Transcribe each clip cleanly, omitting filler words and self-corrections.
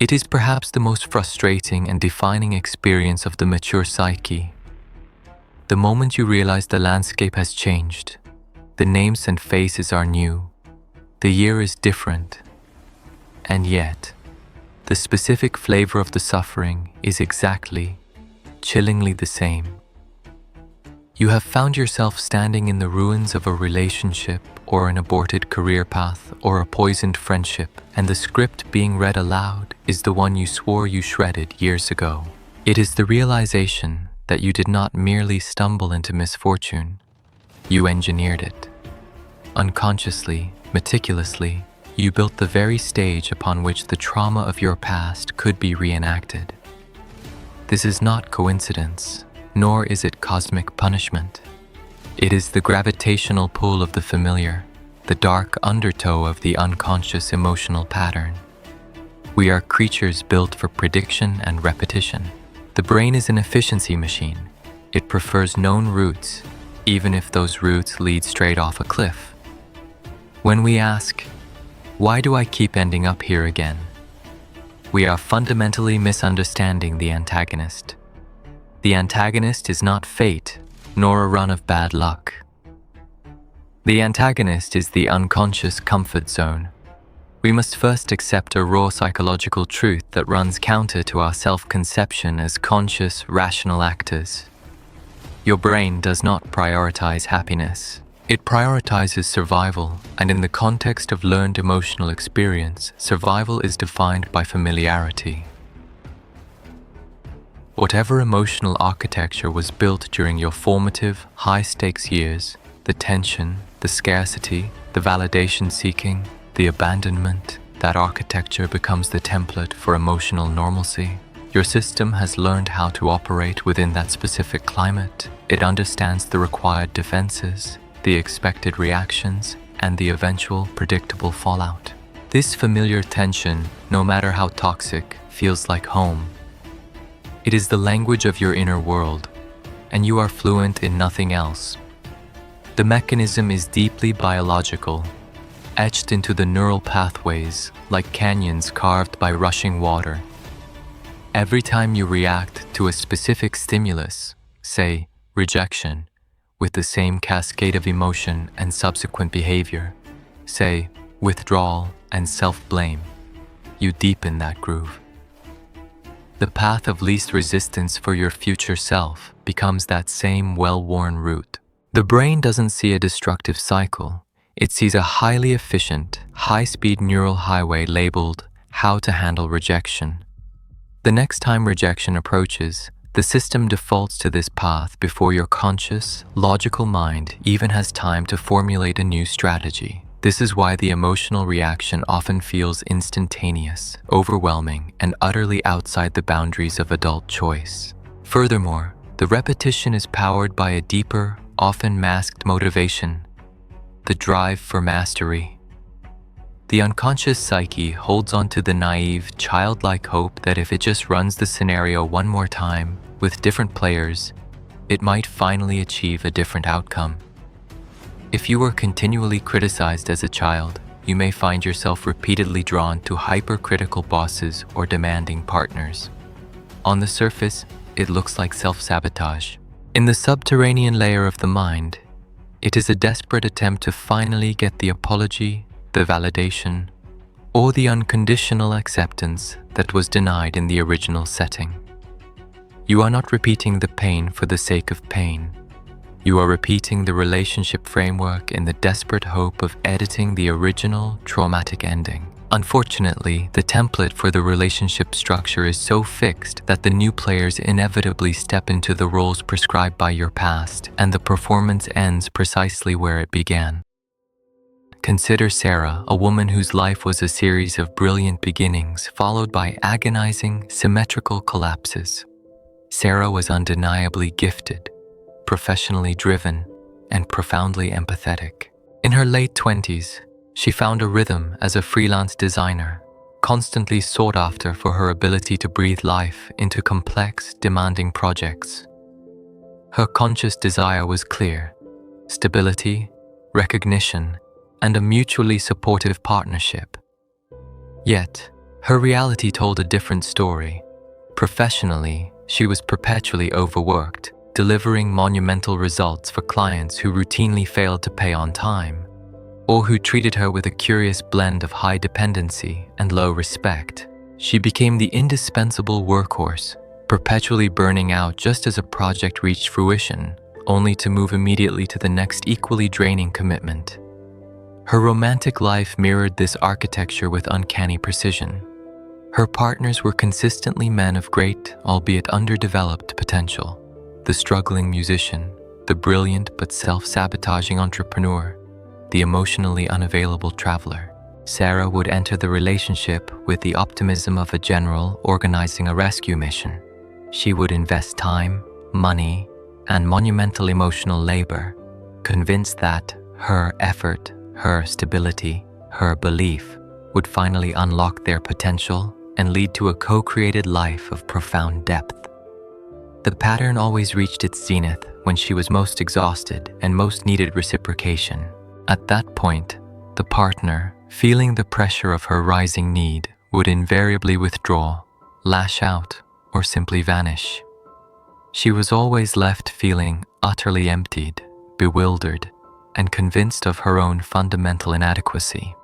It is perhaps the most frustrating and defining experience of the mature psyche. The moment you realize the landscape has changed, the names and faces are new, the year is different, and yet, the specific flavor of the suffering is exactly, chillingly the same. You have found yourself standing in the ruins of a relationship or an aborted career path or a poisoned friendship, and the script being read aloud is the one you swore you shredded years ago. It is the realization that you did not merely stumble into misfortune, you engineered it. Unconsciously, meticulously, you built the very stage upon which the trauma of your past could be reenacted. This is not coincidence, nor is it cosmic punishment. It is the gravitational pull of the familiar, the dark undertow of the unconscious emotional pattern. We are creatures built for prediction and repetition. The brain is an efficiency machine. It prefers known routes, even if those routes lead straight off a cliff. When we ask, "Why do I keep ending up here again?" we are fundamentally misunderstanding the antagonist. The antagonist is not fate, nor a run of bad luck. The antagonist is the unconscious comfort zone. We must first accept a raw psychological truth that runs counter to our self-conception as conscious, rational actors. Your brain does not prioritize happiness. It prioritizes survival, and in the context of learned emotional experience, survival is defined by familiarity. Whatever emotional architecture was built during your formative, high-stakes years, the tension, the scarcity, the validation-seeking, the abandonment, that architecture becomes the template for emotional normalcy. Your system has learned how to operate within that specific climate. It understands the required defenses, the expected reactions, and the eventual predictable fallout. This familiar tension, no matter how toxic, feels like home. It is the language of your inner world, and you are fluent in nothing else. The mechanism is deeply biological, etched into the neural pathways like canyons carved by rushing water. Every time you react to a specific stimulus, say rejection, with the same cascade of emotion and subsequent behavior, say withdrawal and self-blame, you deepen that groove. The path of least resistance for your future self becomes that same well-worn route. The brain doesn't see a destructive cycle. It sees a highly efficient, high-speed neural highway labeled "How to handle rejection." The next time rejection approaches, the system defaults to this path before your conscious, logical mind even has time to formulate a new strategy. This is why the emotional reaction often feels instantaneous, overwhelming, and utterly outside the boundaries of adult choice. Furthermore, the repetition is powered by a deeper, often masked motivation: the drive for mastery. The unconscious psyche holds on to the naive, childlike hope that if it just runs the scenario one more time, with different players, it might finally achieve a different outcome. If you were continually criticized as a child, you may find yourself repeatedly drawn to hypercritical bosses or demanding partners. On the surface, it looks like self-sabotage. In the subterranean layer of the mind, it is a desperate attempt to finally get the apology, the validation, or the unconditional acceptance that was denied in the original setting. You are not repeating the pain for the sake of pain. You are repeating the relationship framework in the desperate hope of editing the original traumatic ending. Unfortunately, the template for the relationship structure is so fixed that the new players inevitably step into the roles prescribed by your past, and the performance ends precisely where it began. Consider Sarah, a woman whose life was a series of brilliant beginnings followed by agonizing, symmetrical collapses. Sarah was undeniably gifted, professionally driven, and profoundly empathetic. In her late 20s, she found a rhythm as a freelance designer, constantly sought after for her ability to breathe life into complex, demanding projects. Her conscious desire was clear: stability, recognition, and a mutually supportive partnership. Yet, Her reality told a different story. Professionally, she was perpetually overworked, delivering monumental results for clients who routinely failed to pay on time, or who treated her with a curious blend of high dependency and low respect. She became the indispensable workhorse, perpetually burning out just as a project reached fruition, only to move immediately to the next equally draining commitment. Her romantic life mirrored this architecture with uncanny precision. Her partners were consistently men of great, albeit underdeveloped, potential. The struggling musician, the brilliant but self-sabotaging entrepreneur, the emotionally unavailable traveler. Sarah would enter the relationship with the optimism of a general organizing a rescue mission. She would invest time, money, and monumental emotional labor, convinced that her effort, her stability, her belief would finally unlock their potential and lead to a co-created life of profound depth. The pattern always reached its zenith when she was most exhausted and most needed reciprocation. At that point, the partner, feeling the pressure of her rising need, would invariably withdraw, lash out, or simply vanish. She was always left feeling utterly emptied, bewildered, and convinced of her own fundamental inadequacy.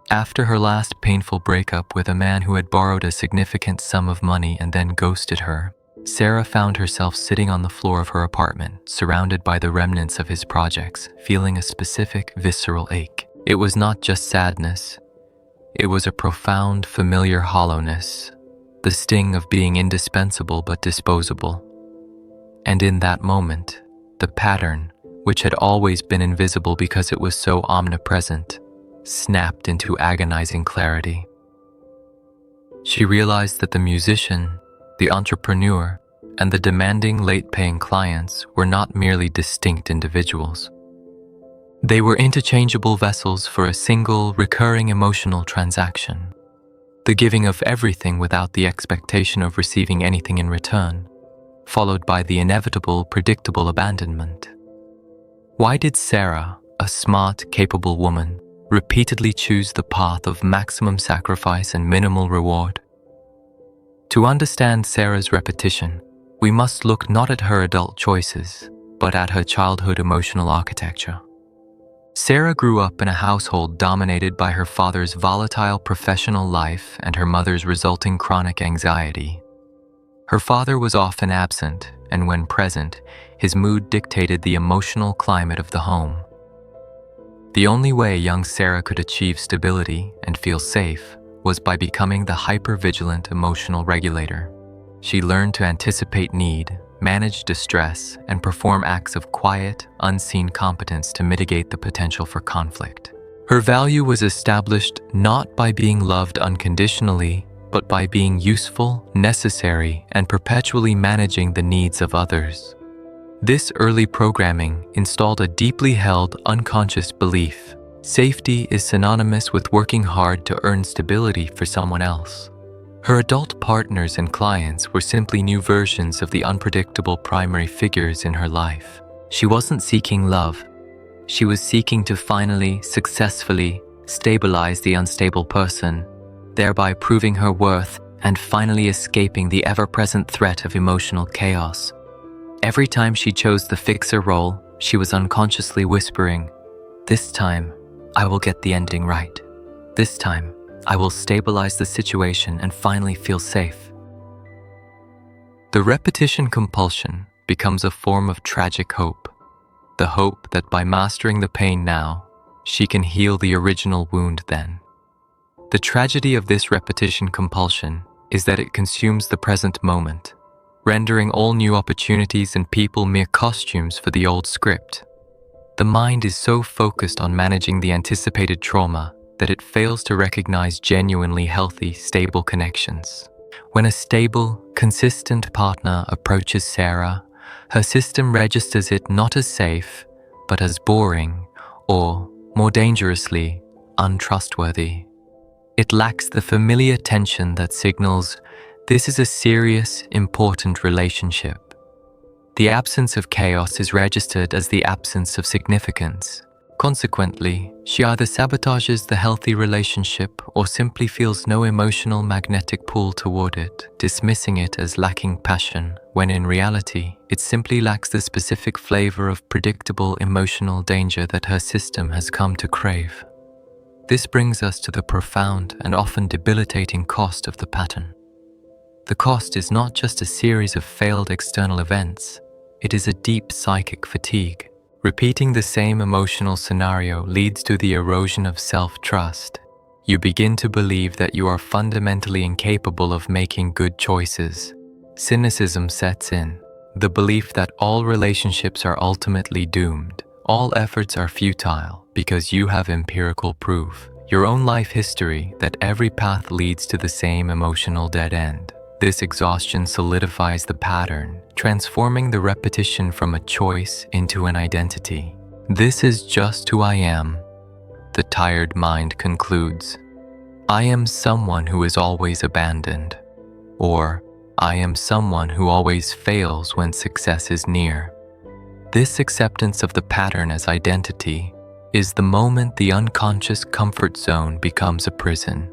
After her last painful breakup with a man who had borrowed a significant sum of money and then ghosted her, Sarah found herself sitting on the floor of her apartment, surrounded by the remnants of his projects, feeling a specific visceral ache. It was not just sadness. It was a profound, familiar hollowness, the sting of being indispensable but disposable. And in that moment, the pattern, which had always been invisible because it was so omnipresent, snapped into agonizing clarity. She realized that the musician, the entrepreneur, and the demanding late-paying clients were not merely distinct individuals. They were interchangeable vessels for a single, recurring emotional transaction, the giving of everything without the expectation of receiving anything in return, followed by the inevitable, predictable abandonment. Why did Sarah, a smart, capable woman, repeatedly choose the path of maximum sacrifice and minimal reward? To understand Sarah's repetition, we must look not at her adult choices, but at her childhood emotional architecture. Sarah grew up in a household dominated by her father's volatile professional life and her mother's resulting chronic anxiety. Her father was often absent, and when present, his mood dictated the emotional climate of the home. The only way young Sarah could achieve stability and feel safe was by becoming the hyper-vigilant emotional regulator. She learned to anticipate need, manage distress, and perform acts of quiet, unseen competence to mitigate the potential for conflict. Her value was established not by being loved unconditionally, but by being useful, necessary, and perpetually managing the needs of others. This early programming installed a deeply held, unconscious belief: safety is synonymous with working hard to earn stability for someone else. Her adult partners and clients were simply new versions of the unpredictable primary figures in her life. She wasn't seeking love. She was seeking to finally, successfully stabilize the unstable person, thereby proving her worth and finally escaping the ever-present threat of emotional chaos. Every time she chose the fixer role, she was unconsciously whispering, "This time, I will get the ending right. This time, I will stabilize the situation and finally feel safe." The repetition compulsion becomes a form of tragic hope, the hope that by mastering the pain now, she can heal the original wound then. The tragedy of this repetition compulsion is that it consumes the present moment, rendering all new opportunities and people mere costumes for the old script. The mind is so focused on managing the anticipated trauma that it fails to recognize genuinely healthy, stable connections. When a stable, consistent partner approaches Sarah, her system registers it not as safe, but as boring, or, more dangerously, untrustworthy. It lacks the familiar tension that signals this is a serious, important relationship. The absence of chaos is registered as the absence of significance, Consequently, she either sabotages the healthy relationship or simply feels no emotional magnetic pull toward it, dismissing it as lacking passion, when in reality, it simply lacks the specific flavor of predictable emotional danger that her system has come to crave. This brings us to the profound and often debilitating cost of the pattern. The cost is not just a series of failed external events, it is a deep psychic fatigue. Repeating the same emotional scenario leads to the erosion of self-trust. You begin to believe that you are fundamentally incapable of making good choices. Cynicism sets in, the belief that all relationships are ultimately doomed. All efforts are futile because you have empirical proof, your own life history, that every path leads to the same emotional dead end. This exhaustion solidifies the pattern, transforming the repetition from a choice into an identity. This is just who I am, the tired mind concludes. I am someone who is always abandoned, or I am someone who always fails when success is near. This acceptance of the pattern as identity is the moment the unconscious comfort zone becomes a prison.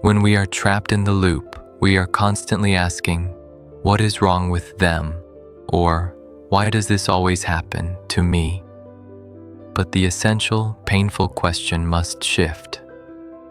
When we are trapped in the loop, we are constantly asking, what is wrong with them? Or, why does this always happen to me? But the essential, painful question must shift.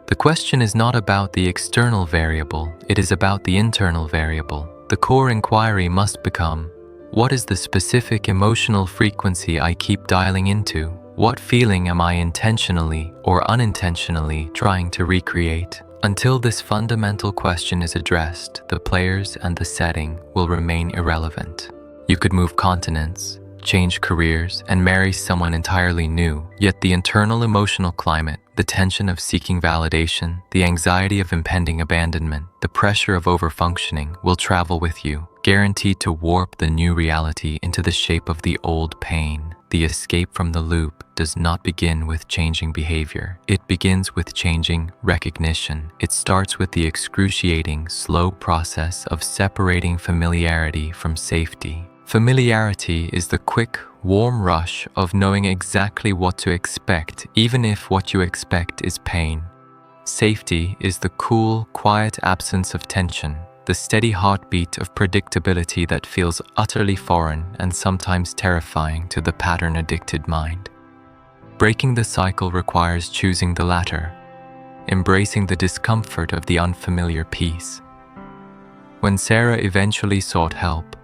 The question is not about the external variable, it is about the internal variable. The core inquiry must become, what is the specific emotional frequency I keep dialing into? What feeling am I intentionally or unintentionally trying to recreate? Until this fundamental question is addressed, the players and the setting will remain irrelevant. You could move continents, change careers, and marry someone entirely new, yet the internal emotional climate, the tension of seeking validation, the anxiety of impending abandonment, the pressure of overfunctioning will travel with you, guaranteed to warp the new reality into the shape of the old pain. The escape from the loop does not begin with changing behavior. It begins with changing recognition. It starts with the excruciating, slow process of separating familiarity from safety. Familiarity is the quick, warm rush of knowing exactly what to expect, even if what you expect is pain. Safety is the cool, quiet absence of tension, the steady heartbeat of predictability that feels utterly foreign and sometimes terrifying to the pattern-addicted mind. Breaking the cycle requires choosing the latter, embracing the discomfort of the unfamiliar peace. When Sarah eventually sought help,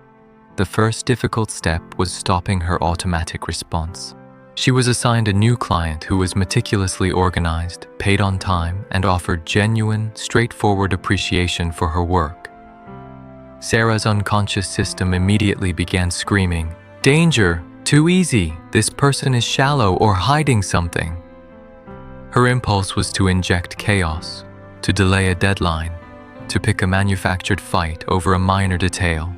the first difficult step was stopping her automatic response. She was assigned a new client who was meticulously organized, paid on time, and offered genuine, straightforward appreciation for her work. Sarah's unconscious system immediately began screaming, "Danger! Too easy! This person is shallow or hiding something." Her impulse was to inject chaos, to delay a deadline, to pick a manufactured fight over a minor detail,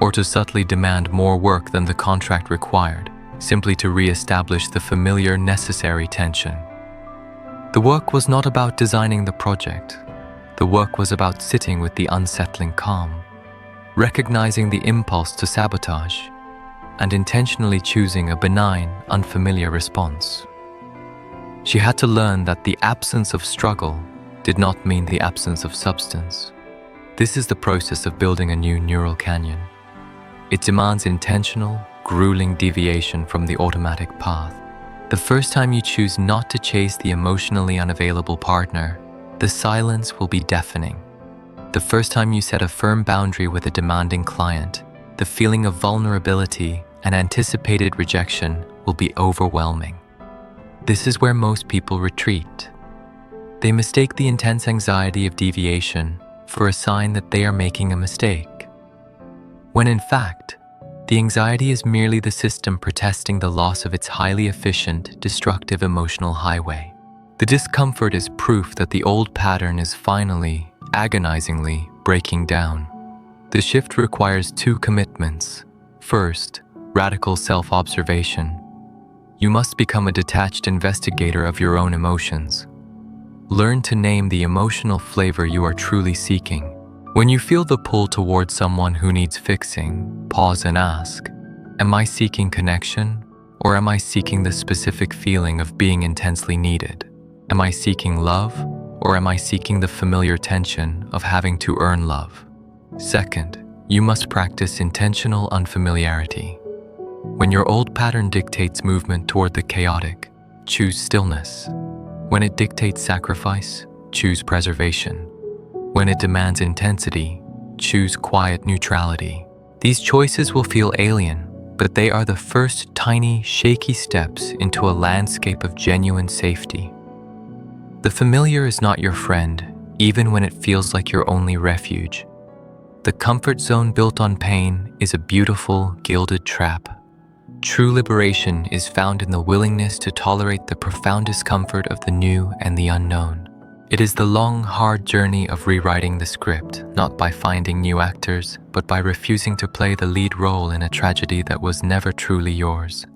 or to subtly demand more work than the contract required, simply to re-establish the familiar, necessary tension. The work was not about designing the project. The work was about sitting with the unsettling calm, recognizing the impulse to sabotage, and intentionally choosing a benign, unfamiliar response. She had to learn that the absence of struggle did not mean the absence of substance. This is the process of building a new neural canyon. It demands intentional, grueling deviation from the automatic path. The first time you choose not to chase the emotionally unavailable partner, the silence will be deafening. The first time you set a firm boundary with a demanding client, the feeling of vulnerability and anticipated rejection will be overwhelming. This is where most people retreat. They mistake the intense anxiety of deviation for a sign that they are making a mistake, when in fact, the anxiety is merely the system protesting the loss of its highly efficient, destructive emotional highway. The discomfort is proof that the old pattern is finally, agonizingly, breaking down. The shift requires two commitments. First, radical self-observation. You must become a detached investigator of your own emotions. Learn to name the emotional flavor you are truly seeking. When you feel the pull toward someone who needs fixing, pause and ask, am I seeking connection Or am I seeking the specific feeling of being intensely needed? Am I seeking love, or am I seeking the familiar tension of having to earn love? Second, you must practice intentional unfamiliarity. When your old pattern dictates movement toward the chaotic, choose stillness. When it dictates sacrifice, choose preservation. When it demands intensity, choose quiet neutrality. These choices will feel alien, but they are the first tiny, shaky steps into a landscape of genuine safety. The familiar is not your friend, even when it feels like your only refuge. The comfort zone built on pain is a beautiful, gilded trap. True liberation is found in the willingness to tolerate the profound discomfort of the new and the unknown. It is the long, hard journey of rewriting the script, not by finding new actors, but by refusing to play the lead role in a tragedy that was never truly yours.